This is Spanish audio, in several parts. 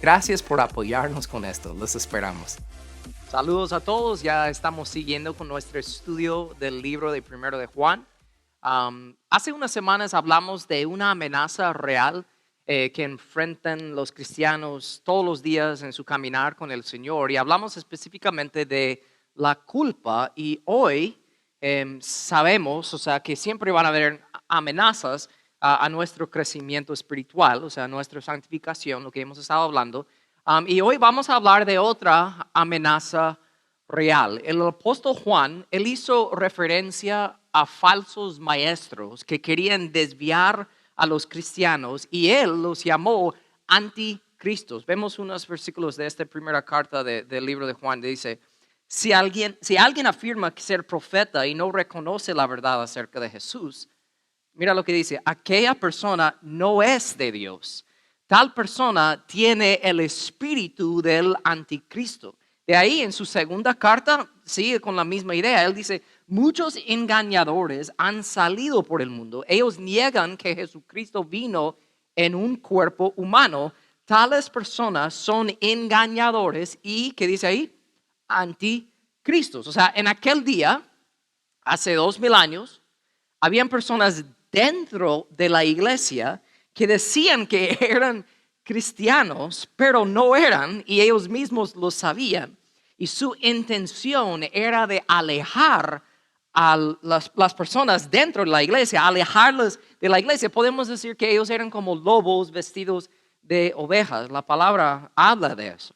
Gracias por apoyarnos con esto, los esperamos. Saludos a todos, ya estamos siguiendo con nuestro estudio del libro de Primero de Juan. Hace unas semanas hablamos de una amenaza real que enfrentan los cristianos todos los días en su caminar con el Señor y hablamos específicamente de la culpa y hoy sabemos, que siempre van a haber amenazas a nuestro crecimiento espiritual, a nuestra santificación, lo que hemos estado hablando. Y hoy vamos a hablar de otra amenaza real. El apóstol Juan, él hizo referencia a falsos maestros que querían desviar a los cristianos y él los llamó anticristos. Vemos unos versículos de esta primera carta del libro de Juan. Dice, si alguien afirma ser profeta y no reconoce la verdad acerca de Jesús, mira lo que dice, aquella persona no es de Dios. Tal persona tiene el espíritu del anticristo. De ahí en su segunda carta sigue con la misma idea. Él dice, muchos engañadores han salido por el mundo. Ellos niegan que Jesucristo vino en un cuerpo humano. Tales personas son engañadores y, ¿qué dice ahí? Anticristos. En aquel día, hace 2000 años, habían personas dentro de la iglesia que decían que eran cristianos, pero no eran, y ellos mismos lo sabían. Y su intención era de alejar a las personas dentro de la iglesia, alejarlas de la iglesia. Podemos decir que ellos eran como lobos vestidos de ovejas. La palabra habla de eso.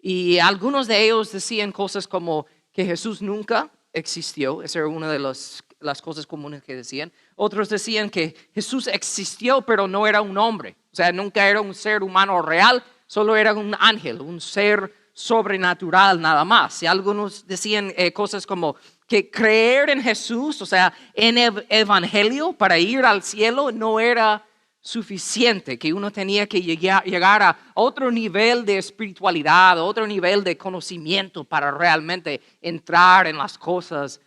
Y algunos de ellos decían cosas como que Jesús nunca existió. Esa era una de las cosas comunes que decían. Otros decían que Jesús existió, pero no era un hombre. Nunca era un ser humano real, solo era un ángel, un ser sobrenatural nada más. Y algunos decían cosas como que creer en Jesús, en el evangelio para ir al cielo no era suficiente, que uno tenía que llegar a otro nivel de espiritualidad, otro nivel de conocimiento para realmente entrar en las cosas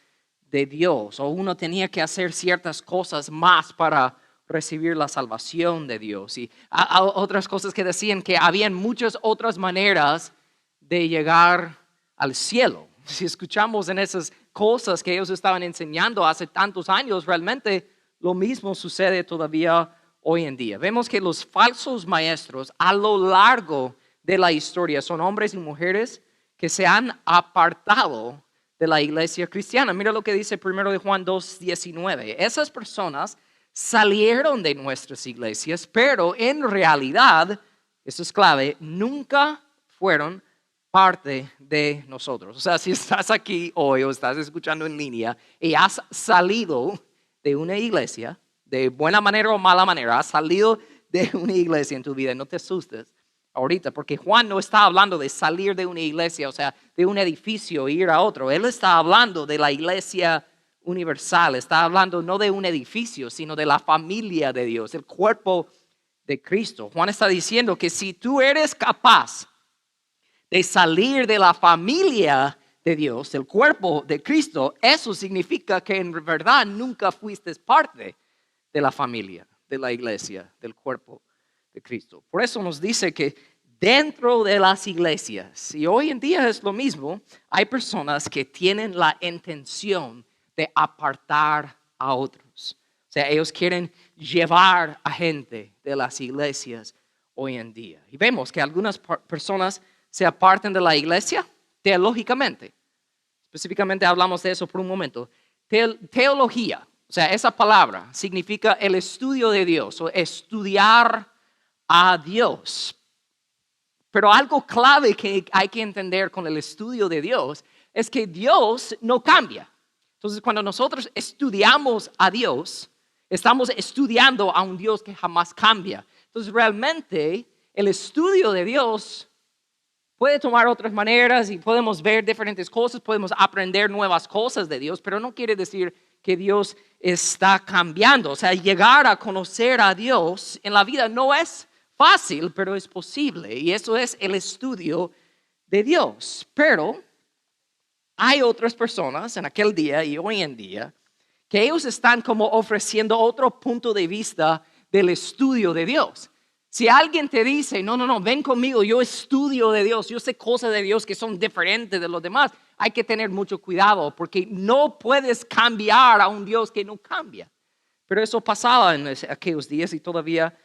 de Dios, o uno tenía que hacer ciertas cosas más para recibir la salvación de Dios. Y otras cosas que decían que habían muchas otras maneras de llegar al cielo. Si escuchamos en esas cosas que ellos estaban enseñando hace tantos años, realmente lo mismo sucede todavía hoy en día. Vemos que los falsos maestros a lo largo de la historia son hombres y mujeres que se han apartado de la iglesia cristiana. Mira lo que dice 1 de Juan 2:19. Esas personas salieron de nuestras iglesias, pero en realidad, eso es clave, nunca fueron parte de nosotros. Si estás aquí hoy o estás escuchando en línea y has salido de una iglesia, de buena manera o mala manera, has salido de una iglesia en tu vida, no te asustes ahorita, porque Juan no está hablando de salir de una iglesia, de un edificio e ir a otro. Él está hablando de la iglesia universal, está hablando no de un edificio, sino de la familia de Dios, el cuerpo de Cristo. Juan está diciendo que si tú eres capaz de salir de la familia de Dios, el cuerpo de Cristo, eso significa que en verdad nunca fuiste parte de la familia, de la iglesia, del cuerpo de Cristo. Por eso nos dice que dentro de las iglesias, y hoy en día es lo mismo, hay personas que tienen la intención de apartar a otros. Ellos quieren llevar a gente de las iglesias hoy en día. Y vemos que algunas personas se apartan de la iglesia teológicamente. Específicamente hablamos de eso por un momento. Teología, esa palabra significa el estudio de Dios o estudiar a Dios. Pero algo clave que hay que entender con el estudio de Dios es que Dios no cambia. Entonces, cuando nosotros estudiamos a Dios, estamos estudiando a un Dios que jamás cambia. Entonces, realmente, el estudio de Dios puede tomar otras maneras y podemos ver diferentes cosas, podemos aprender nuevas cosas de Dios, pero no quiere decir que Dios está cambiando. Llegar a conocer a Dios en la vida no es fácil, pero es posible. Y eso es el estudio de Dios. Pero hay otras personas en aquel día y hoy en día que ellos están como ofreciendo otro punto de vista del estudio de Dios. Si alguien te dice, no, ven conmigo, yo estudio de Dios, yo sé cosas de Dios que son diferentes de los demás, hay que tener mucho cuidado porque no puedes cambiar a un Dios que no cambia. Pero eso pasaba en aquellos días y todavía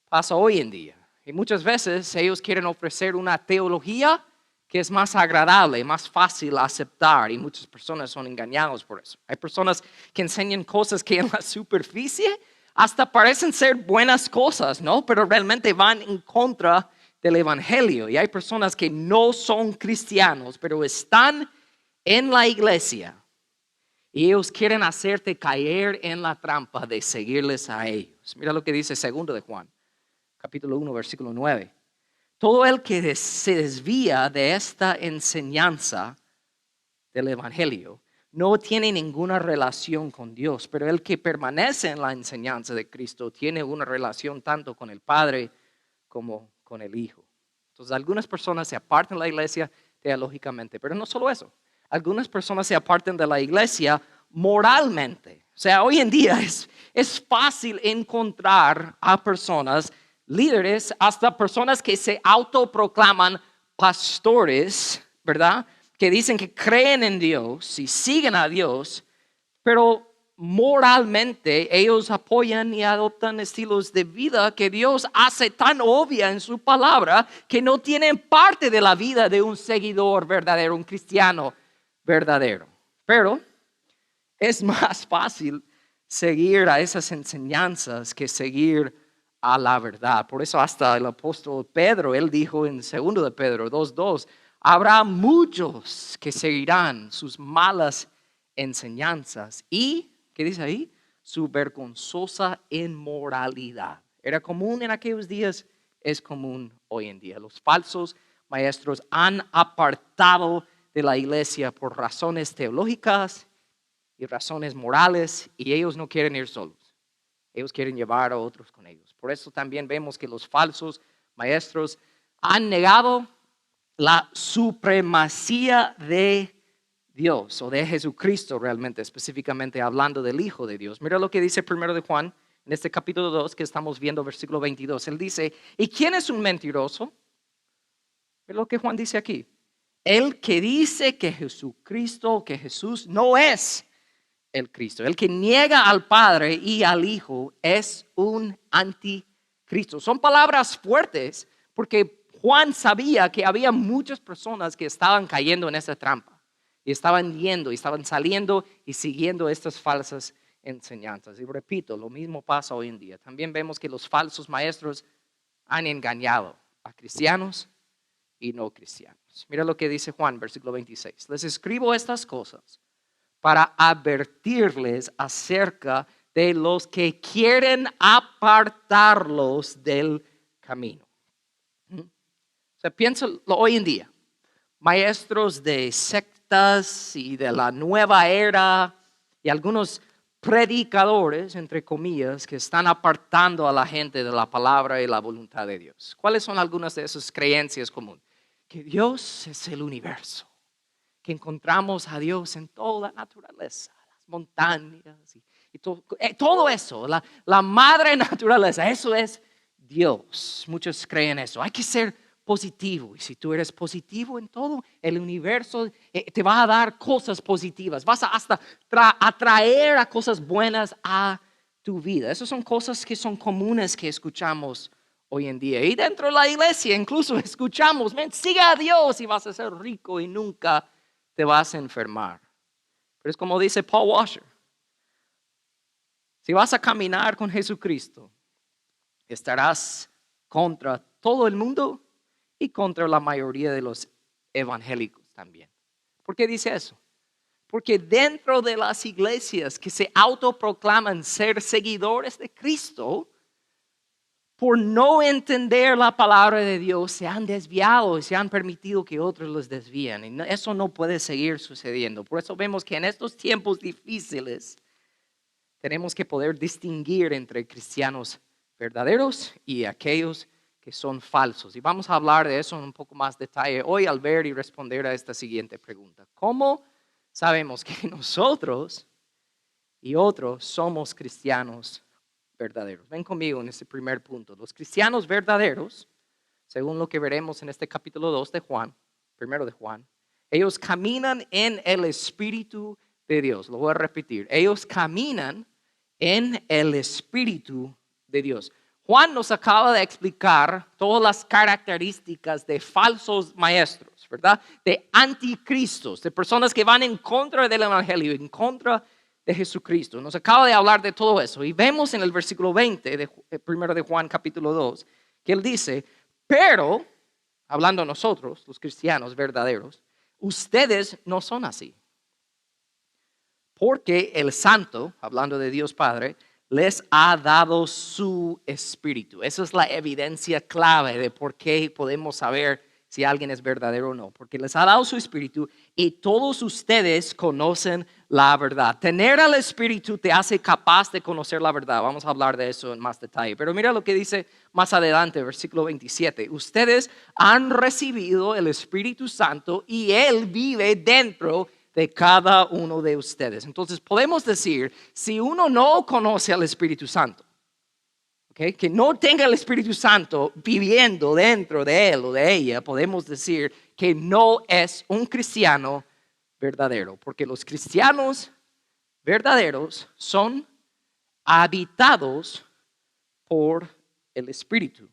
pasa hoy en día. Y muchas veces ellos quieren ofrecer una teología que es más agradable, más fácil aceptar y muchas personas son engañados por eso. Hay personas que enseñan cosas que en la superficie hasta parecen ser buenas cosas, ¿no? Pero realmente van en contra del evangelio. Y hay personas que no son cristianos, pero están en la iglesia y ellos quieren hacerte caer en la trampa de seguirles a ellos. Mira lo que dice 2 de Juan, capítulo 1, versículo 9. Todo el que se desvía de esta enseñanza del evangelio no tiene ninguna relación con Dios, pero el que permanece en la enseñanza de Cristo tiene una relación tanto con el Padre como con el Hijo. Entonces, algunas personas se apartan de la iglesia teológicamente, pero no solo eso. Algunas personas se apartan de la iglesia moralmente. O sea, hoy en día es fácil encontrar a personas, líderes, hasta personas que se autoproclaman pastores, ¿verdad? Que dicen que creen en Dios y siguen a Dios, pero moralmente ellos apoyan y adoptan estilos de vida que Dios hace tan obvia en su palabra que no tienen parte de la vida de un seguidor verdadero, un cristiano verdadero. Pero es más fácil seguir a esas enseñanzas que seguir a la verdad. Por eso hasta el apóstol Pedro, él dijo en 2 de Pedro 2:2, habrá muchos que seguirán sus malas enseñanzas y, ¿qué dice ahí? Su vergonzosa inmoralidad. Era común en aquellos días, es común hoy en día. Los falsos maestros han apartado de la iglesia por razones teológicas y razones morales y ellos no quieren ir solos. Ellos quieren llevar a otros con ellos. Por eso también vemos que los falsos maestros han negado la supremacía de Dios o de Jesucristo realmente, específicamente hablando del Hijo de Dios. Mira lo que dice 1 de Juan en este capítulo 2 que estamos viendo, versículo 22. Él dice, ¿y quién es un mentiroso? Mira lo que Juan dice aquí. El que dice que Jesucristo, que Jesús no es el Cristo. El que niega al Padre y al Hijo es un anticristo. Son palabras fuertes porque Juan sabía que había muchas personas que estaban cayendo en esa trampa y estaban yendo y estaban saliendo y siguiendo estas falsas enseñanzas. Y repito, lo mismo pasa hoy en día. También vemos que los falsos maestros han engañado a cristianos y no cristianos. Mira lo que dice Juan, versículo 26. Les escribo estas cosas para advertirles acerca de los que quieren apartarlos del camino. O sea, piénsalo hoy en día. Maestros de sectas y de la nueva era y algunos predicadores, entre comillas, que están apartando a la gente de la palabra y la voluntad de Dios. ¿Cuáles son algunas de esas creencias comunes? Que Dios es el universo, que encontramos a Dios en toda la naturaleza, las montañas y todo eso, la madre naturaleza, eso es Dios. Muchos creen eso. Hay que ser positivo y si tú eres positivo en todo, el universo te va a dar cosas positivas. Vas a hasta atraer a cosas buenas a tu vida. Esas son cosas que son comunes que escuchamos hoy en día. Y dentro de la iglesia incluso escuchamos, sigue a Dios y vas a ser rico y nunca te vas a enfermar. Pero es como dice Paul Washer, si vas a caminar con Jesucristo, estarás contra todo el mundo y contra la mayoría de los evangélicos también. ¿Por qué dice eso? Porque dentro de las iglesias que se autoproclaman ser seguidores de Cristo, por no entender la palabra de Dios, se han desviado y se han permitido que otros los desvíen. Y eso no puede seguir sucediendo. Por eso vemos que en estos tiempos difíciles tenemos que poder distinguir entre cristianos verdaderos y aquellos que son falsos. Y vamos a hablar de eso en un poco más detalle hoy al ver y responder a esta siguiente pregunta. ¿Cómo sabemos que nosotros y otros somos cristianos verdaderos. Ven conmigo en ese primer punto. Los cristianos verdaderos, según lo que veremos en este capítulo 2 de Juan, primero de Juan, ellos caminan en el Espíritu de Dios. Lo voy a repetir. Ellos caminan en el Espíritu de Dios. Juan nos acaba de explicar todas las características de falsos maestros, ¿verdad? De anticristos, de personas que van en contra del Evangelio, en contra de Jesucristo. Nos acaba de hablar de todo eso. Y vemos en el versículo 20 de primero de Juan capítulo 2, que él dice, pero, hablando a nosotros, los cristianos verdaderos, ustedes no son así. Porque el Santo, hablando de Dios Padre, les ha dado su Espíritu. Esa es la evidencia clave de por qué podemos saber si alguien es verdadero o no. Porque les ha dado su Espíritu y todos ustedes conocen la verdad. Tener al Espíritu te hace capaz de conocer la verdad. Vamos a hablar de eso en más detalle. Pero mira lo que dice más adelante, versículo 27. Ustedes han recibido el Espíritu Santo y Él vive dentro de cada uno de ustedes. Entonces podemos decir, si uno no conoce al Espíritu Santo, ¿okay?, que no tenga el Espíritu Santo viviendo dentro de él o de ella, podemos decir que no es un cristiano verdadero, porque los cristianos verdaderos son habitados por el Espíritu.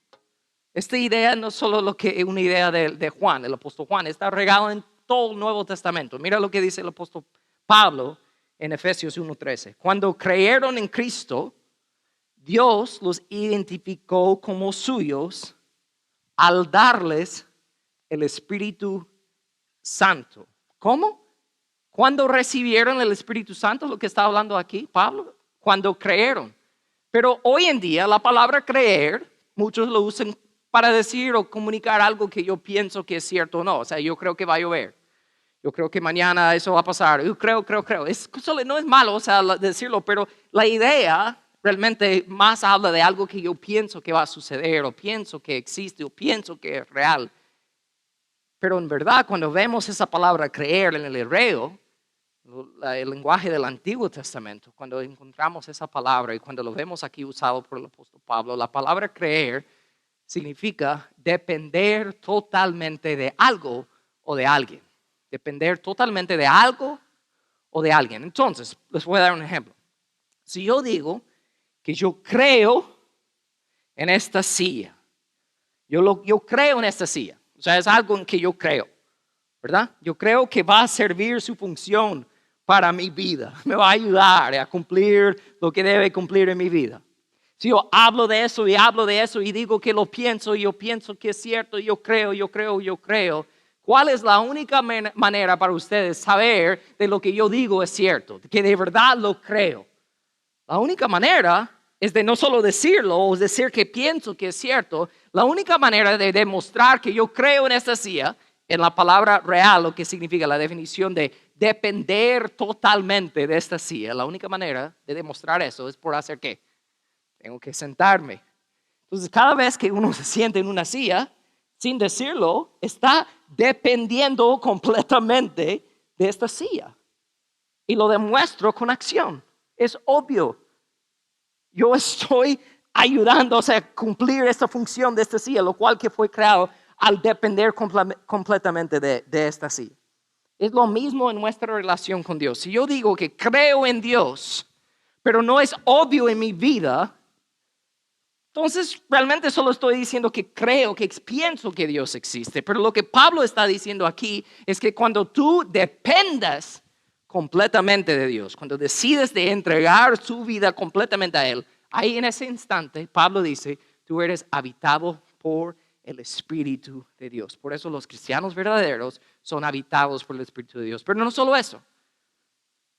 Esta idea no es solo una idea de Juan, el apóstol Juan, está regado en todo el Nuevo Testamento. Mira lo que dice el apóstol Pablo en Efesios 1:13. Cuando creyeron en Cristo, Dios los identificó como suyos al darles el Espíritu Santo. ¿Cómo? Cuando recibieron el Espíritu Santo, lo que está hablando aquí Pablo, cuando creyeron. Pero hoy en día la palabra creer, muchos lo usan para decir o comunicar algo que yo pienso que es cierto o no. O sea, yo creo que va a llover. Yo creo que mañana eso va a pasar. Yo creo. No es malo, o sea, decirlo, pero la idea realmente más habla de algo que yo pienso que va a suceder, o pienso que existe, o pienso que es real. Pero en verdad, cuando vemos esa palabra creer en el hebreo, el lenguaje del Antiguo Testamento, cuando encontramos esa palabra y cuando lo vemos aquí usado por el apóstol Pablo, la palabra creer significa depender totalmente de algo o de alguien. Depender totalmente de algo o de alguien. Entonces, les voy a dar un ejemplo. Si yo digo que yo creo en esta silla, yo creo en esta silla, o sea, es algo en que yo creo, ¿verdad? Yo creo que va a servir su función para mi vida, me va a ayudar a cumplir lo que debe cumplir en mi vida. Si yo hablo de eso y digo que lo pienso y yo pienso que es cierto, yo creo, ¿cuál es la única manera para ustedes saber de lo que yo digo es cierto? Que de verdad lo creo. La única manera es de no solo decirlo o decir que pienso que es cierto. La única manera de demostrar que yo creo en esta silla, en la palabra real, lo que significa la definición de depender totalmente de esta silla, la única manera de demostrar eso es por hacer ¿qué? Tengo que sentarme. Entonces, cada vez que uno se siente en una silla, sin decirlo, está dependiendo completamente de esta silla. Y lo demuestro con acción. Es obvio. Yo estoy ayudando a cumplir esta función de esta silla, lo cual que fue creado al depender completamente de esta silla. Es lo mismo en nuestra relación con Dios. Si yo digo que creo en Dios, pero no es obvio en mi vida, entonces realmente solo estoy diciendo que creo, que pienso que Dios existe. Pero lo que Pablo está diciendo aquí es que cuando tú dependas completamente de Dios, cuando decides de entregar tu vida completamente a Él, ahí en ese instante Pablo dice, tú eres habitado por el Espíritu de Dios. Por eso los cristianos verdaderos son habitados por el Espíritu de Dios. Pero no solo eso,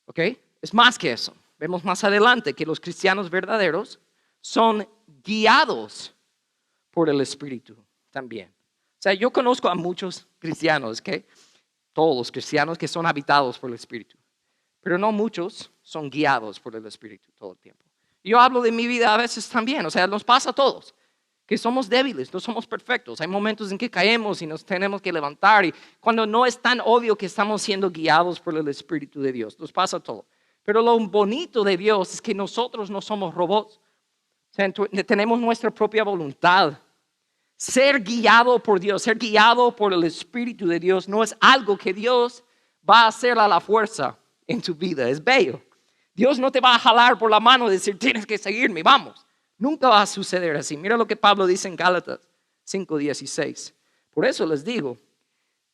¿ok? Es más que eso. Vemos más adelante que los cristianos verdaderos son guiados por el Espíritu también. O sea, yo conozco a muchos cristianos, todos los cristianos que son habitados por el Espíritu, pero no muchos son guiados por el Espíritu todo el tiempo. Yo hablo de mi vida a veces también, o sea, nos pasa a todos, que somos débiles, no somos perfectos. Hay momentos en que caemos y nos tenemos que levantar, y cuando no es tan obvio que estamos siendo guiados por el Espíritu de Dios, nos pasa todo. Pero lo bonito de Dios es que nosotros no somos robots. sea, tenemos nuestra propia voluntad. Ser guiado por Dios, ser guiado por el Espíritu de Dios no es algo que Dios va a hacer a la fuerza en tu vida. Es bello. Dios no te va a jalar por la mano y decir, tienes que seguirme, vamos. Nunca va a suceder así. Mira lo que Pablo dice en Gálatas 5:16. Por eso les digo,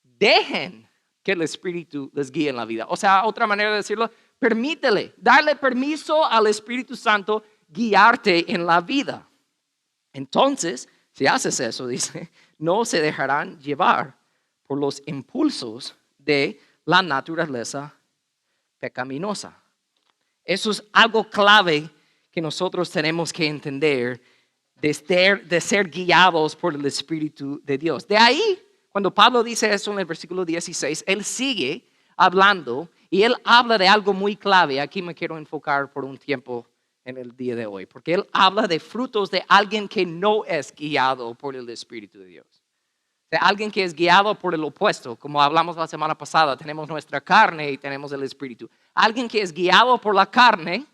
dejen que el Espíritu les guíe en la vida. O sea, otra manera de decirlo, permítele, darle permiso al Espíritu Santo guiarte en la vida. Entonces, si haces eso, dice, no se dejarán llevar por los impulsos de la naturaleza pecaminosa. Eso es algo clave que nosotros tenemos que entender de ser guiados por el Espíritu de Dios. De ahí, cuando Pablo dice eso en el versículo 16, él sigue hablando y él habla de algo muy clave. Aquí me quiero enfocar por un tiempo en el día de hoy, porque él habla de frutos de alguien que no es guiado por el Espíritu de Dios. De alguien que es guiado por el opuesto, como hablamos la semana pasada, tenemos nuestra carne y tenemos el Espíritu. Alguien que es guiado por la carne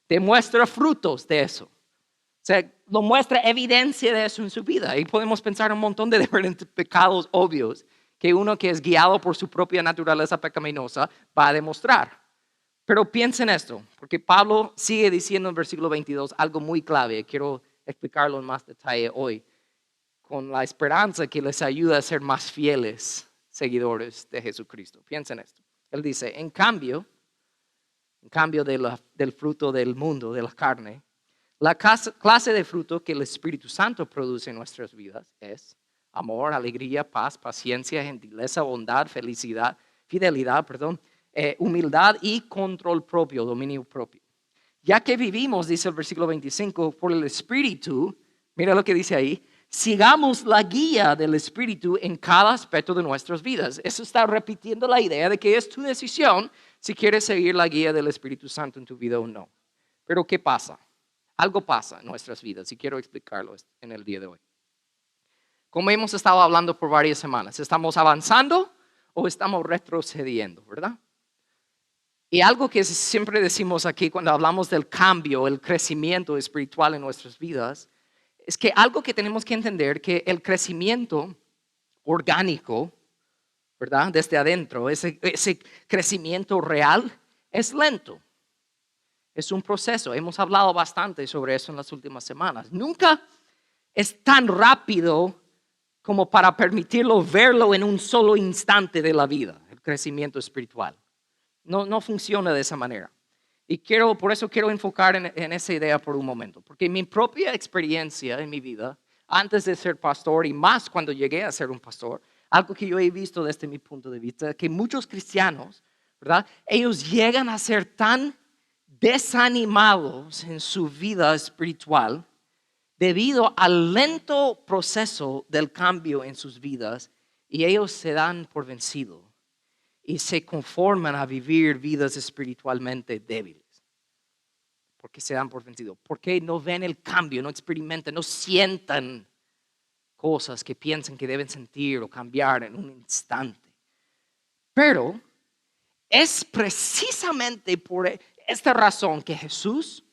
demuestra frutos de eso. O sea, lo muestra evidencia de eso en su vida. Y podemos pensar un montón de diferentes pecados obvios que uno que es guiado por su propia naturaleza pecaminosa va a demostrar. Pero piensen esto, porque Pablo sigue diciendo en versículo 22 algo muy clave. Quiero explicarlo en más detalle hoy, con la esperanza que les ayuda a ser más fieles seguidores de Jesucristo. Piensen esto. Él dice, en cambio del fruto del mundo, de la carne, la clase de fruto que el Espíritu Santo produce en nuestras vidas es amor, alegría, paz, paciencia, gentileza, bondad, fidelidad, humildad y control propio, dominio propio. Ya que vivimos, dice el versículo 25, por el Espíritu, mira lo que dice ahí, sigamos la guía del Espíritu en cada aspecto de nuestras vidas. Eso está repitiendo la idea de que es tu decisión si quieres seguir la guía del Espíritu Santo en tu vida o no. Pero ¿qué pasa? Algo pasa en nuestras vidas y quiero explicarlo en el día de hoy. Como hemos estado hablando por varias semanas, ¿estamos avanzando o estamos retrocediendo, verdad? Y algo que siempre decimos aquí cuando hablamos del cambio, el crecimiento espiritual en nuestras vidas, es que algo que tenemos que entender que el crecimiento orgánico, ¿verdad? Desde adentro, ese crecimiento real es lento. Es un proceso. Hemos hablado bastante sobre eso en las últimas semanas. Nunca es tan rápido como para permitirlo verlo en un solo instante de la vida, el crecimiento espiritual. No funciona de esa manera. Y por eso quiero enfocar en esa idea por un momento. Porque mi propia experiencia en mi vida, antes de ser pastor y más cuando llegué a ser un pastor, algo que yo he visto desde mi punto de vista, que muchos cristianos, ¿verdad? Ellos llegan a ser tan desanimados en su vida espiritual debido al lento proceso del cambio en sus vidas y ellos se dan por vencidos y se conforman a vivir vidas espiritualmente débiles. ¿Por qué se dan por vencidos? Porque no ven el cambio, no experimentan, no sientan cosas que piensan que deben sentir o cambiar en un instante. Pero es precisamente por esta razón que Jesús,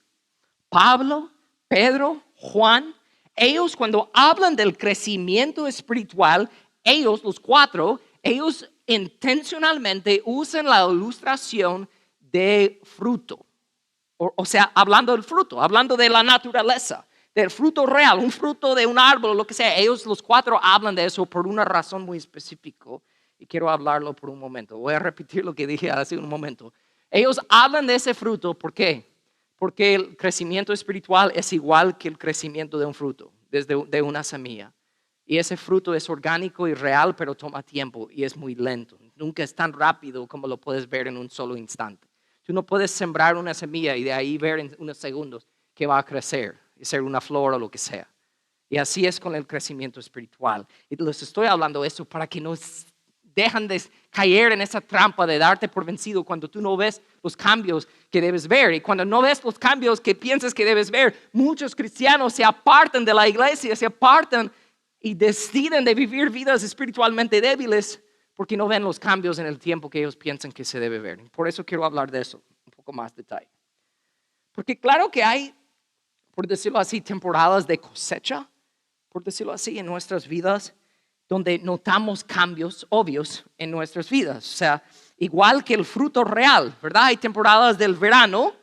Pablo, Pedro, Juan, ellos cuando hablan del crecimiento espiritual, ellos, los cuatro, ellos intencionalmente usan la ilustración de fruto. O sea, hablando del fruto, hablando de la naturaleza, del fruto real, un fruto de un árbol, lo que sea. Ellos, los cuatro, hablan de eso por una razón muy específica y quiero hablarlo por un momento. Voy a repetir lo que dije hace un momento. Ellos hablan de ese fruto, ¿por qué? Porque el crecimiento espiritual es igual que el crecimiento de un fruto, de una semilla. Y ese fruto es orgánico y real, pero toma tiempo y es muy lento. Nunca es tan rápido como lo puedes ver en un solo instante. Tú no puedes sembrar una semilla y de ahí ver en unos segundos que va a crecer y ser una flor o lo que sea. Y así es con el crecimiento espiritual. Y les estoy hablando eso para que no dejan de caer en esa trampa de darte por vencido cuando tú no ves los cambios que debes ver. Y cuando no ves los cambios que piensas que debes ver, muchos cristianos se apartan de la iglesia, se apartan y deciden de vivir vidas espiritualmente débiles porque no ven los cambios en el tiempo que ellos piensan que se debe ver. Por eso quiero hablar de eso un poco más detalle. Porque claro que hay por decirlo así, temporadas de cosecha, por decirlo así, en nuestras vidas, donde notamos cambios obvios en nuestras vidas. O sea, igual que el fruto real, ¿verdad? Hay temporadas del verano,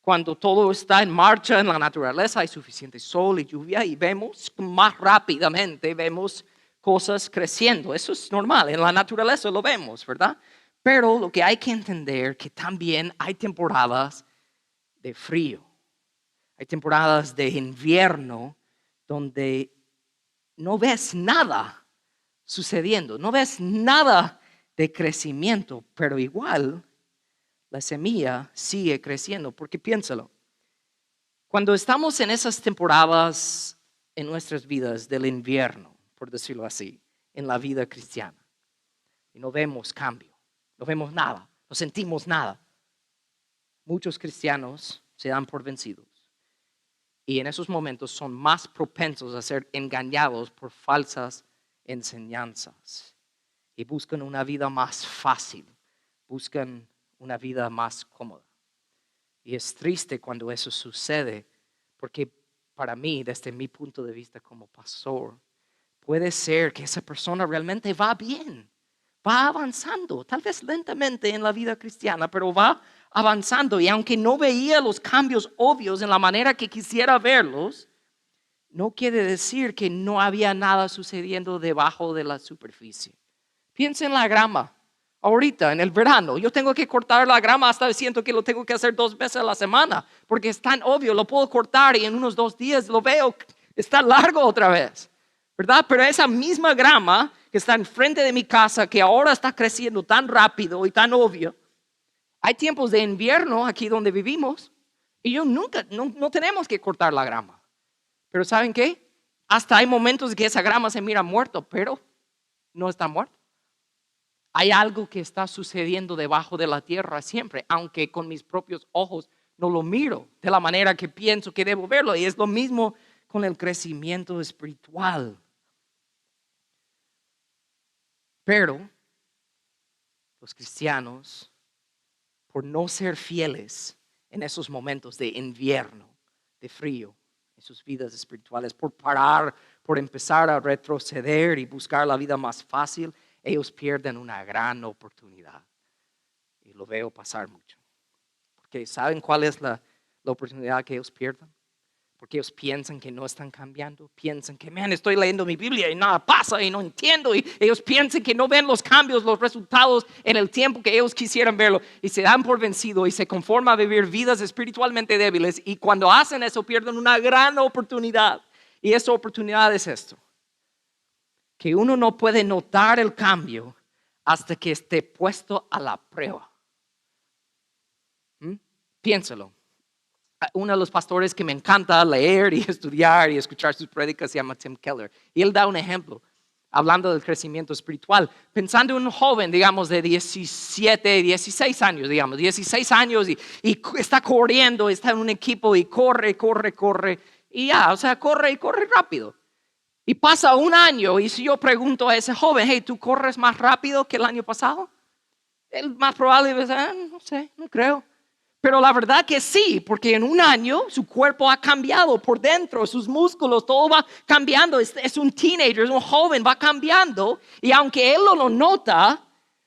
cuando todo está en marcha en la naturaleza, hay suficiente sol y lluvia y vemos más rápidamente, vemos cosas creciendo. Eso es normal, en la naturaleza lo vemos, ¿verdad? Pero lo que hay que entender que también hay temporadas de frío. Hay temporadas de invierno donde no ves nada sucediendo, no ves nada de crecimiento, pero igual la semilla sigue creciendo, porque piénsalo, cuando estamos en esas temporadas en nuestras vidas del invierno, por decirlo así, en la vida cristiana, y no vemos cambio, no vemos nada, no sentimos nada, muchos cristianos se dan por vencidos. Y en esos momentos son más propensos a ser engañados por falsas enseñanzas. Y buscan una vida más fácil, buscan una vida más cómoda. Y es triste cuando eso sucede, porque para mí, desde mi punto de vista como pastor, puede ser que esa persona realmente va bien, va avanzando, tal vez lentamente en la vida cristiana, pero va avanzando. Y aunque no veía los cambios obvios en la manera que quisiera verlos, no quiere decir que no había nada sucediendo debajo de la superficie. Piensa en la grama. Ahorita, en el verano, yo tengo que cortar la grama, hasta siento que lo tengo que hacer 2 veces a la semana, porque es tan obvio, lo puedo cortar y en unos 2 días lo veo, está largo otra vez, ¿verdad? Pero esa misma grama que está enfrente de mi casa, que ahora está creciendo tan rápido y tan obvio, hay tiempos de invierno aquí donde vivimos y no tenemos que cortar la grama. Pero ¿saben qué? Hasta hay momentos en que esa grama se mira muerto, pero no está muerto. Hay algo que está sucediendo debajo de la tierra siempre, aunque con mis propios ojos no lo miro de la manera que pienso que debo verlo. Y es lo mismo con el crecimiento espiritual. Pero los cristianos, por no ser fieles en esos momentos de invierno, de frío, en sus vidas espirituales, por parar, por empezar a retroceder y buscar la vida más fácil, ellos pierden una gran oportunidad. Y lo veo pasar mucho. Porque ¿saben cuál es la oportunidad que ellos pierden? Porque ellos piensan que no están cambiando. Piensan que, estoy leyendo mi Biblia y nada pasa y no entiendo. Y ellos piensan que no ven los cambios, los resultados en el tiempo que ellos quisieran verlo. Y se dan por vencido y se conforman a vivir vidas espiritualmente débiles. Y cuando hacen eso pierden una gran oportunidad. Y esa oportunidad es esto. Que uno no puede notar el cambio hasta que esté puesto a la prueba. Piénsalo. Uno de los pastores que me encanta leer y estudiar y escuchar sus prédicas se llama Tim Keller. Y él da un ejemplo, hablando del crecimiento espiritual. Pensando en un joven, digamos, de 17, 16 años, digamos, 16 años y está corriendo, está en un equipo y corre. Y corre y corre rápido. Y pasa un año y si yo pregunto a ese joven, hey, ¿tú corres más rápido que el año pasado? Él más probable dice, no sé, no creo. Pero la verdad que sí, porque en un año su cuerpo ha cambiado por dentro, sus músculos, todo va cambiando. Es un teenager, es un joven, va cambiando. Y aunque él no lo nota,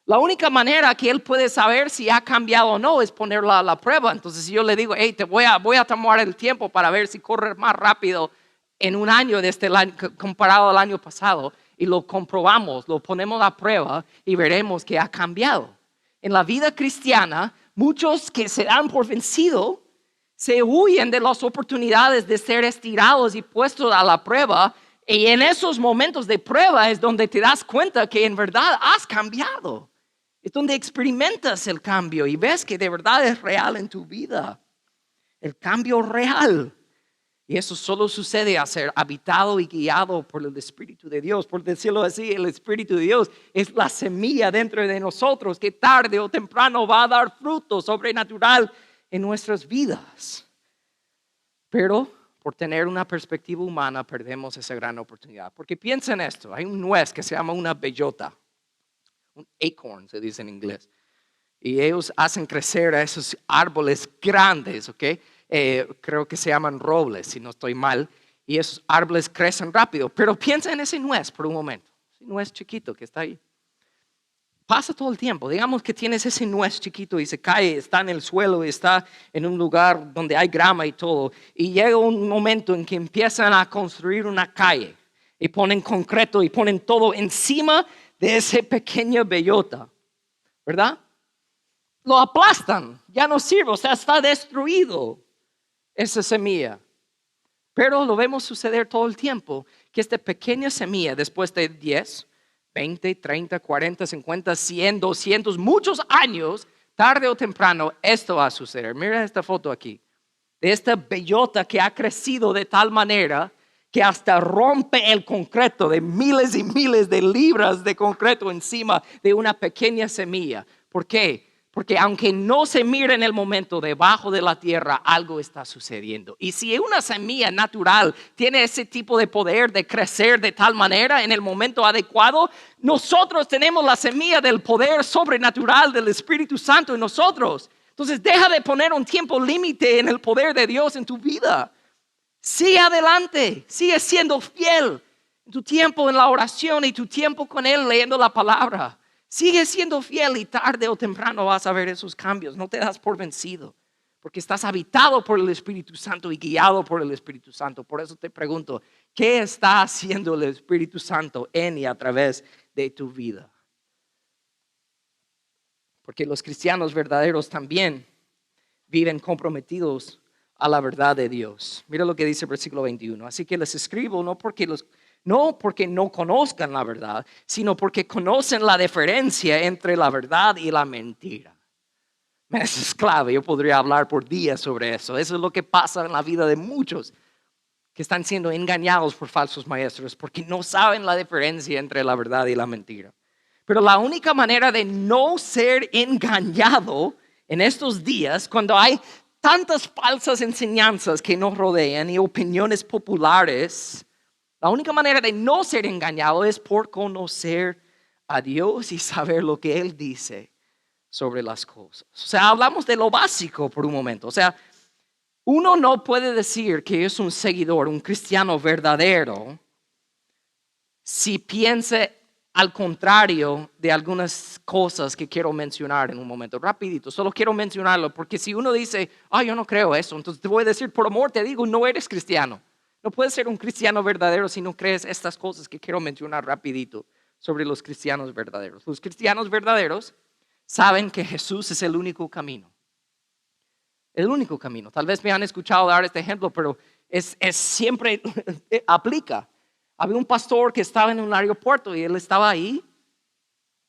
la única manera que él puede saber si ha cambiado o no es ponerlo a la prueba. Entonces si yo le digo, hey, voy a tomar el tiempo para ver si corres más rápido en un año desde el año, comparado al año pasado, y lo comprobamos, lo ponemos a prueba y veremos que ha cambiado. En la vida cristiana, muchos que se dan por vencido se huyen de las oportunidades de ser estirados y puestos a la prueba. Y en esos momentos de prueba es donde te das cuenta que en verdad has cambiado. Es donde experimentas el cambio y ves que de verdad es real en tu vida. El cambio real. Y eso solo sucede a ser habitado y guiado por el Espíritu de Dios. Por decirlo así, el Espíritu de Dios es la semilla dentro de nosotros que tarde o temprano va a dar fruto sobrenatural en nuestras vidas. Pero por tener una perspectiva humana perdemos esa gran oportunidad. Porque piensa en esto, hay un nuez que se llama una bellota, un acorn se dice en inglés. Y ellos hacen crecer a esos árboles grandes, ¿ok? creo que se llaman robles, si no estoy mal, y esos árboles crecen rápido. Pero piensa en ese nuez por un momento, ese nuez chiquito que está ahí. Pasa todo el tiempo. Digamos que tienes ese nuez chiquito y se cae, está en el suelo y está en un lugar donde hay grama y todo. Y llega un momento en que empiezan a construir una calle y ponen concreto y ponen todo encima de ese pequeña bellota, ¿verdad? Lo aplastan, ya no sirve, o sea, está destruido esa semilla. Pero lo vemos suceder todo el tiempo, que esta pequeña semilla, después de 10, 20, 30, 40, 50, 100, 200, muchos años, tarde o temprano, esto va a suceder. Mira esta foto aquí, de esta bellota que ha crecido de tal manera que hasta rompe el concreto de miles y miles de libras de concreto encima de una pequeña semilla. ¿Por qué? Porque aunque no se mire en el momento, debajo de la tierra algo está sucediendo. Y si una semilla natural tiene ese tipo de poder de crecer de tal manera en el momento adecuado, nosotros tenemos la semilla del poder sobrenatural del Espíritu Santo en nosotros. Entonces deja de poner un tiempo límite en el poder de Dios en tu vida. Sigue adelante, sigue siendo fiel en tu tiempo en la oración y tu tiempo con Él leyendo la palabra. Sigue siendo fiel y tarde o temprano vas a ver esos cambios. No te das por vencido, porque estás habitado por el Espíritu Santo y guiado por el Espíritu Santo. Por eso te pregunto, ¿qué está haciendo el Espíritu Santo en y a través de tu vida? Porque los cristianos verdaderos también viven comprometidos a la verdad de Dios. Mira lo que dice el versículo 21. Así que les escribo no porque no conozcan la verdad, sino porque conocen la diferencia entre la verdad y la mentira. Eso es clave, yo podría hablar por días sobre eso. Eso es lo que pasa en la vida de muchos que están siendo engañados por falsos maestros porque no saben la diferencia entre la verdad y la mentira. Pero la única manera de no ser engañado en estos días, cuando hay tantas falsas enseñanzas que nos rodean y opiniones populares, la única manera de no ser engañado es por conocer a Dios y saber lo que Él dice sobre las cosas. O sea, hablamos de lo básico por un momento. O sea, uno no puede decir que es un seguidor, un cristiano verdadero, si piensa al contrario de algunas cosas que quiero mencionar en un momento. Rapidito, solo quiero mencionarlo, porque si uno dice, yo no creo eso, entonces te voy a decir, por amor te digo, no eres cristiano. No puedes ser un cristiano verdadero si no crees estas cosas que quiero mencionar rapidito sobre los cristianos verdaderos. Los cristianos verdaderos saben que Jesús es el único camino. El único camino. Tal vez me han escuchado dar este ejemplo, pero es siempre aplica. Había un pastor que estaba en un aeropuerto y él estaba ahí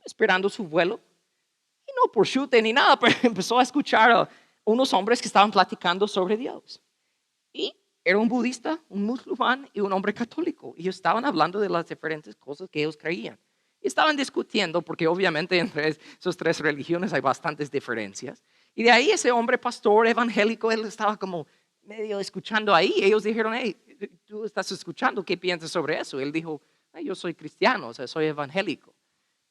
esperando su vuelo. Y no por chute ni nada, pero empezó a escuchar a unos hombres que estaban platicando sobre Dios. Y era un budista, un musulmán y un hombre católico. Y estaban hablando de las diferentes cosas que ellos creían. Y estaban discutiendo, porque obviamente entre esas tres religiones hay bastantes diferencias. Y de ahí ese hombre pastor evangélico, él estaba como medio escuchando ahí. Ellos dijeron, hey, tú estás escuchando, ¿qué piensas sobre eso? Él dijo, yo soy cristiano, o sea, soy evangélico.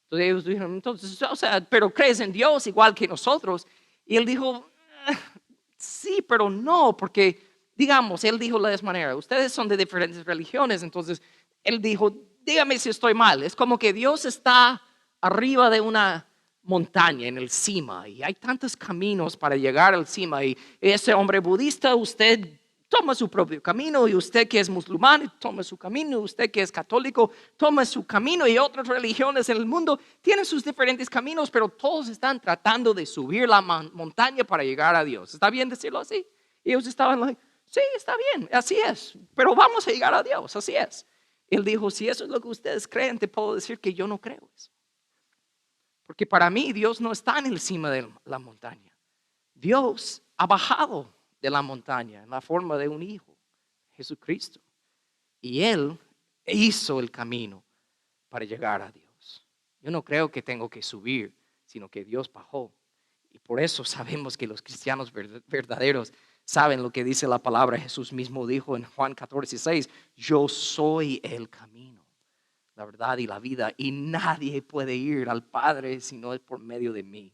Entonces ellos dijeron, entonces, o sea, pero crees en Dios igual que nosotros. Y él dijo, sí, pero no, porque digamos, él dijo de esa manera, ustedes son de diferentes religiones, entonces él dijo, dígame si estoy mal, es como que Dios está arriba de una montaña en el cima y hay tantos caminos para llegar al cima y ese hombre budista, usted toma su propio camino y usted que es musulmán toma su camino, usted que es católico toma su camino y otras religiones en el mundo tienen sus diferentes caminos, pero todos están tratando de subir la montaña para llegar a Dios. ¿Está bien decirlo así? Y ellos estaban like, sí, está bien, así es, pero vamos a llegar a Dios, así es. Él dijo, si eso es lo que ustedes creen, te puedo decir que yo no creo eso. Porque para mí Dios no está en el cima de la montaña. Dios ha bajado de la montaña en la forma de un hijo, Jesucristo. Y Él hizo el camino para llegar a Dios. Yo no creo que tengo que subir, sino que Dios bajó. Y por eso sabemos que los cristianos verdaderos saben lo que dice la palabra. Jesús mismo dijo en Juan 14:6, yo soy el camino, la verdad y la vida, y nadie puede ir al Padre si no es por medio de mí.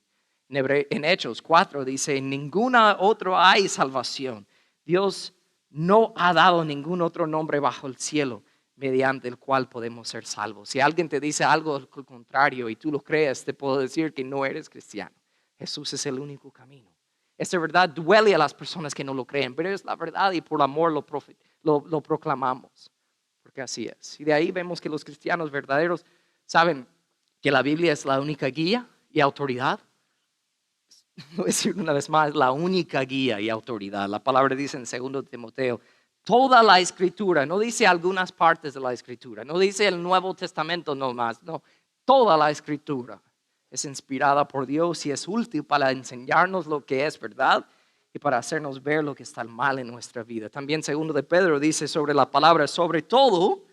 En Hechos 4 dice, en ninguna otra hay salvación, Dios no ha dado ningún otro nombre bajo el cielo mediante el cual podemos ser salvos. Si alguien te dice algo al contrario y tú lo crees, te puedo decir que no eres cristiano. Jesús es el único camino. Esta verdad duele a las personas que no lo creen, pero es la verdad y por amor lo proclamamos, porque así es. Y de ahí vemos que los cristianos verdaderos saben que la Biblia es la única guía y autoridad. Voy a decir una vez más, la única guía y autoridad. La palabra dice en 2 Timoteo, toda la escritura, no dice algunas partes de la escritura, no dice el Nuevo Testamento nomás, no, toda la escritura es inspirada por Dios y es útil para enseñarnos lo que es verdad y para hacernos ver lo que está mal en nuestra vida. También 2 de Pedro dice sobre la palabra, sobre todo,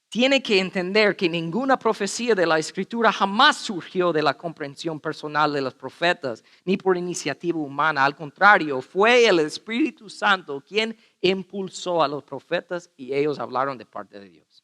tiene que entender que ninguna profecía de la Escritura jamás surgió de la comprensión personal de los profetas, ni por iniciativa humana. Al contrario, fue el Espíritu Santo quien impulsó a los profetas y ellos hablaron de parte de Dios.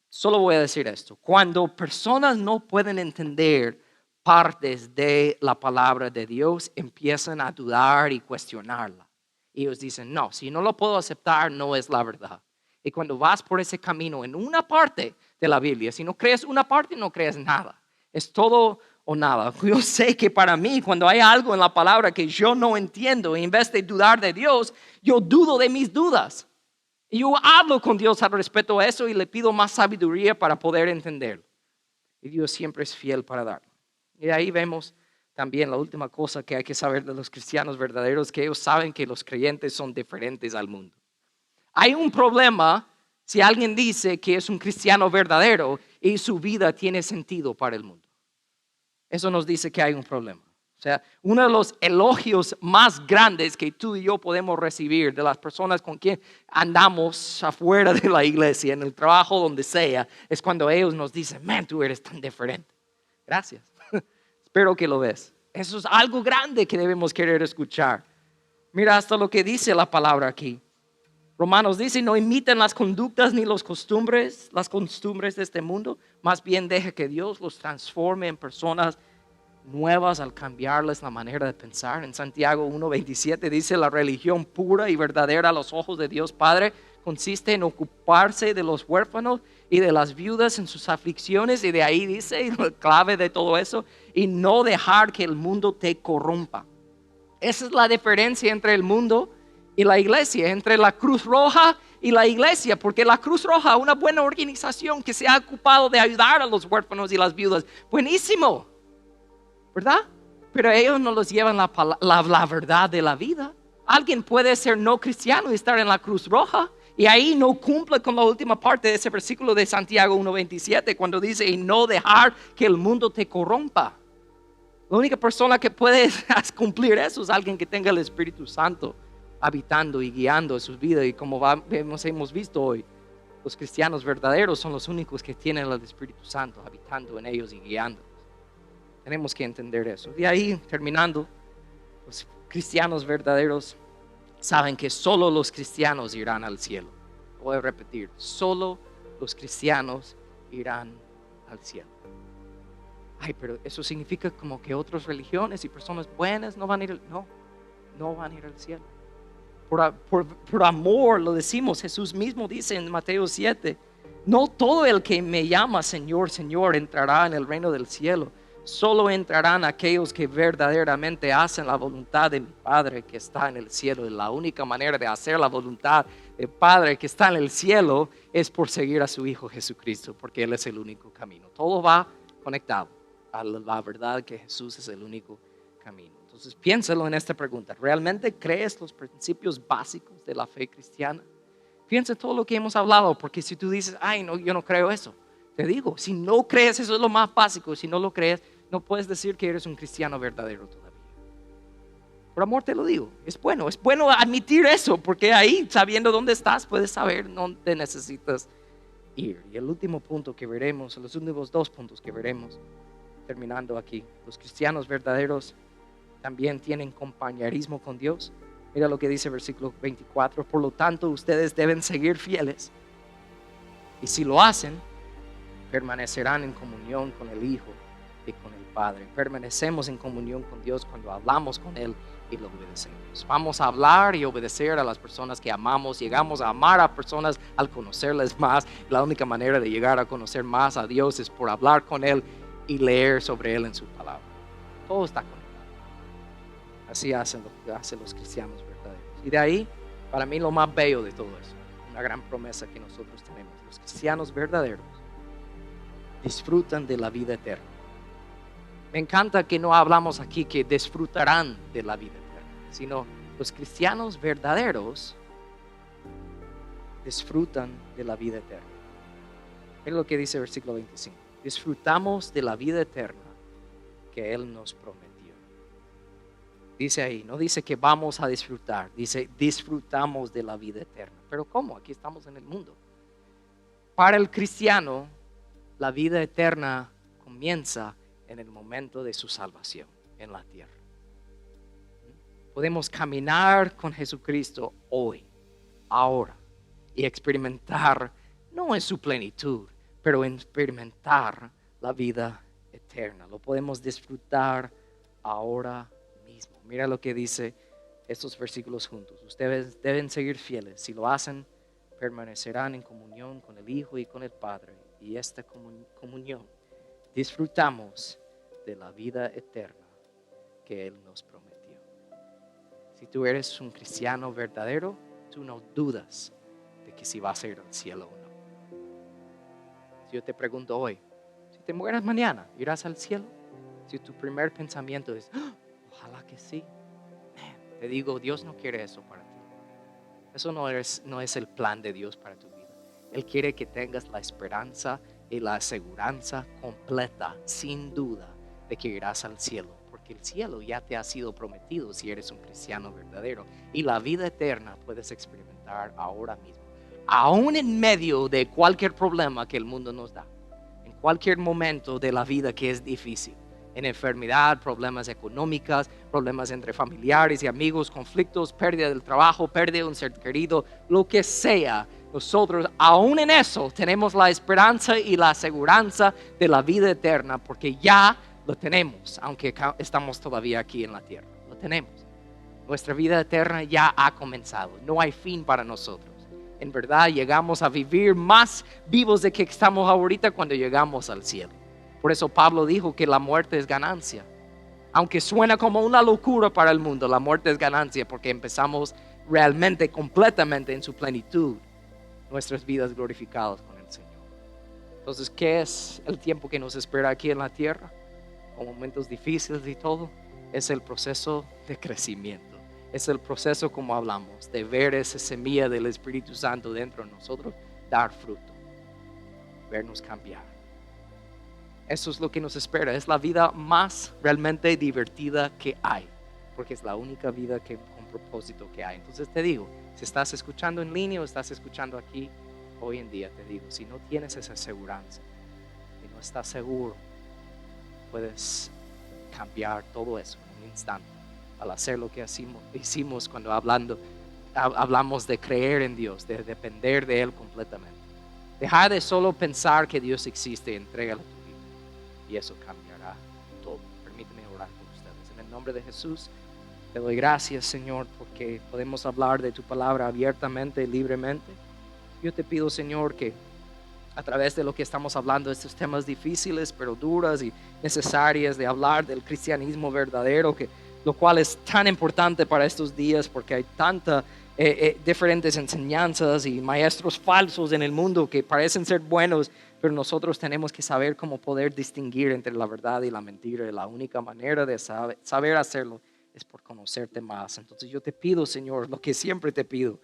Solo voy a decir esto. Cuando personas no pueden entender partes de la palabra de Dios, empiezan a dudar y cuestionarla. Ellos dicen, no, si no lo puedo aceptar, no es la verdad. Y cuando vas por ese camino en una parte de la Biblia, si no crees una parte, no crees nada. Es todo o nada. Yo sé que para mí, cuando hay algo en la palabra que yo no entiendo, en vez de dudar de Dios, yo dudo de mis dudas. Y yo hablo con Dios al respecto a eso y le pido más sabiduría para poder entenderlo. Y Dios siempre es fiel para darlo. Y ahí vemos también la última cosa que hay que saber de los cristianos verdaderos, que ellos saben que los creyentes son diferentes al mundo. Hay un problema si alguien dice que es un cristiano verdadero y su vida tiene sentido para el mundo. Eso nos dice que hay un problema. O sea, uno de los elogios más grandes que tú y yo podemos recibir de las personas con quien andamos afuera de la iglesia, en el trabajo, donde sea, es cuando ellos nos dicen, man, tú eres tan diferente. Gracias. Espero que lo ves. Eso es algo grande que debemos querer escuchar. Mira hasta lo que dice la palabra aquí. Romanos dice, no imiten las conductas ni las costumbres de este mundo, más bien deje que Dios los transforme en personas nuevas al cambiarles la manera de pensar. En Santiago 1:27 dice, la religión pura y verdadera a los ojos de Dios Padre consiste en ocuparse de los huérfanos y de las viudas en sus aflicciones, y de ahí dice, la clave de todo eso, y no dejar que el mundo te corrompa. Esa es la diferencia entre el mundo y la iglesia, entre la Cruz Roja y la iglesia, porque la Cruz Roja, una buena organización que se ha ocupado de ayudar a los huérfanos y las viudas, buenísimo, ¿verdad? Pero ellos no los llevan la verdad de la vida. Alguien puede ser no cristiano y estar en la Cruz Roja y ahí no cumple con la última parte de ese versículo de Santiago 1:27 cuando dice, y no dejar que el mundo te corrompa. La única persona que puede cumplir eso es alguien que tenga el Espíritu Santo habitando y guiando sus vidas. Y como hemos visto hoy, los cristianos verdaderos son los únicos que tienen el Espíritu Santo habitando en ellos y guiándolos. Tenemos que entender eso. De ahí, terminando, los cristianos verdaderos saben que solo los cristianos irán al cielo. Voy a repetir, solo los cristianos irán al cielo. Ay, pero eso significa como que otras religiones y personas buenas no van a ir no van a ir al cielo. Por amor lo decimos. Jesús mismo dice en Mateo 7, no todo el que me llama Señor, Señor entrará en el reino del cielo. Solo entrarán aquellos que verdaderamente hacen la voluntad de mi Padre que está en el cielo. Y la única manera de hacer la voluntad del Padre que está en el cielo es por seguir a su Hijo Jesucristo, porque Él es el único camino. Todo va conectado a la verdad que Jesús es el único camino. Entonces piénsalo en esta pregunta. ¿Realmente crees los principios básicos de la fe cristiana? Piensa en todo lo que hemos hablado, porque si tú dices, ay, no, yo no creo eso. Te digo, si no crees, eso es lo más básico. Si no lo crees, no puedes decir que eres un cristiano verdadero todavía. Por amor te lo digo, es bueno admitir eso, porque ahí, sabiendo dónde estás, puedes saber dónde necesitas ir. Y el último punto que veremos, los últimos dos puntos que veremos, terminando aquí, los cristianos verdaderos también tienen compañerismo con Dios. Mira lo que dice el versículo 24, por lo tanto ustedes deben seguir fieles, y si lo hacen, permanecerán en comunión con el Hijo y con el Padre. Permanecemos en comunión con Dios cuando hablamos con Él y lo obedecemos. Vamos a hablar y obedecer a las personas que amamos. Llegamos a amar a personas al conocerles más. La única manera de llegar a conocer más a Dios es por hablar con Él y leer sobre Él en su palabra. Todo está conectado. Así hacen los cristianos verdaderos. Y de ahí, para mí, lo más bello de todo eso, una gran promesa que nosotros tenemos. Los cristianos verdaderos disfrutan de la vida eterna. Me encanta que no hablamos aquí que disfrutarán de la vida eterna, sino los cristianos verdaderos disfrutan de la vida eterna. Es lo que dice el versículo 25. Disfrutamos de la vida eterna que Él nos prometió. Dice ahí, no dice que vamos a disfrutar, dice disfrutamos de la vida eterna. Pero ¿cómo? Aquí estamos en el mundo. Para el cristiano, la vida eterna comienza en el momento de su salvación en la tierra. Podemos caminar con Jesucristo hoy, ahora, y experimentar, no en su plenitud, pero experimentar la vida eterna. Lo podemos disfrutar ahora mismo. Mira lo que dice estos versículos juntos. Ustedes deben seguir fieles. Si lo hacen, permanecerán en comunión con el Hijo y con el Padre. Y esta comunión disfrutamos de la vida eterna que Él nos prometió. Si tú eres un cristiano verdadero, tú no dudas de que si vas a ir al cielo o no. Si yo te pregunto hoy, si te mueras mañana, ¿irás al cielo? Si tu primer pensamiento es, ojalá que sí, te digo, Dios no quiere eso para ti. Eso no es el plan de Dios para tu vida. Él quiere que tengas la esperanza y la aseguranza completa, sin duda, de que irás al cielo, porque el cielo ya te ha sido prometido si eres un cristiano verdadero, y la vida eterna puedes experimentar ahora mismo, aún en medio de cualquier problema que el mundo nos da, en cualquier momento de la vida que es difícil, en enfermedad, problemas económicos, problemas entre familiares y amigos, conflictos, pérdida del trabajo, pérdida de un ser querido, lo que sea. Nosotros, aún en eso, tenemos la esperanza y la aseguranza de la vida eterna, porque ya lo tenemos, aunque estamos todavía aquí en la tierra. Lo tenemos. Nuestra vida eterna ya ha comenzado. No hay fin para nosotros. En verdad, llegamos a vivir más vivos de que estamos ahorita cuando llegamos al cielo. Por eso Pablo dijo que la muerte es ganancia. Aunque suena como una locura para el mundo, la muerte es ganancia porque empezamos realmente, completamente en su plenitud, nuestras vidas glorificadas con el Señor. Entonces, ¿qué es el tiempo que nos espera aquí en la tierra? Con momentos difíciles y todo, es el proceso de crecimiento. Es el proceso, como hablamos, de ver esa semilla del Espíritu Santo dentro de nosotros dar fruto, vernos cambiar. Eso es lo que nos espera. Es la vida más realmente divertida que hay, porque es la única vida con propósito que hay. Entonces te digo, si estás escuchando en línea o estás escuchando aquí hoy en día, te digo, si no tienes esa aseguranza y no estás seguro, puedes cambiar todo eso en un instante al hacer lo que hicimos cuando hablamos de creer en Dios, de depender de Él completamente. Deja de solo pensar que Dios existe y entrégale tu vida. Y eso cambiará todo. Permíteme orar por ustedes. En el nombre de Jesús, te doy gracias, Señor, porque podemos hablar de tu palabra abiertamente y libremente. Yo te pido, Señor, que a través de lo que estamos hablando, estos temas difíciles, pero duras y necesarias de hablar del cristianismo verdadero, lo cual es tan importante para estos días porque hay tantas diferentes enseñanzas y maestros falsos en el mundo que parecen ser buenos, pero nosotros tenemos que saber cómo poder distinguir entre la verdad y la mentira. Y la única manera de saber hacerlo es por conocerte más. Entonces yo te pido, Señor, lo que siempre te pido,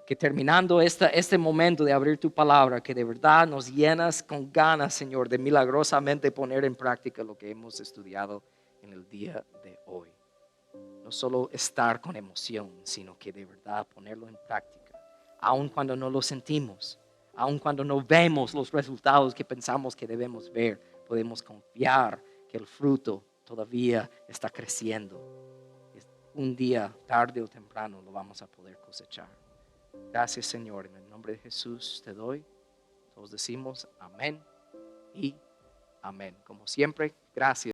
que terminando este momento de abrir tu palabra, que de verdad nos llenas con ganas, Señor, de milagrosamente poner en práctica lo que hemos estudiado en el día de hoy. No solo estar con emoción, sino que de verdad ponerlo en práctica, aun cuando no lo sentimos, aun cuando no vemos los resultados que pensamos que debemos ver, podemos confiar que el fruto todavía está creciendo. Un día, tarde o temprano, lo vamos a poder cosechar. Gracias, Señor, en el nombre de Jesús te doy. Todos decimos amén y Amén. Como siempre, gracias.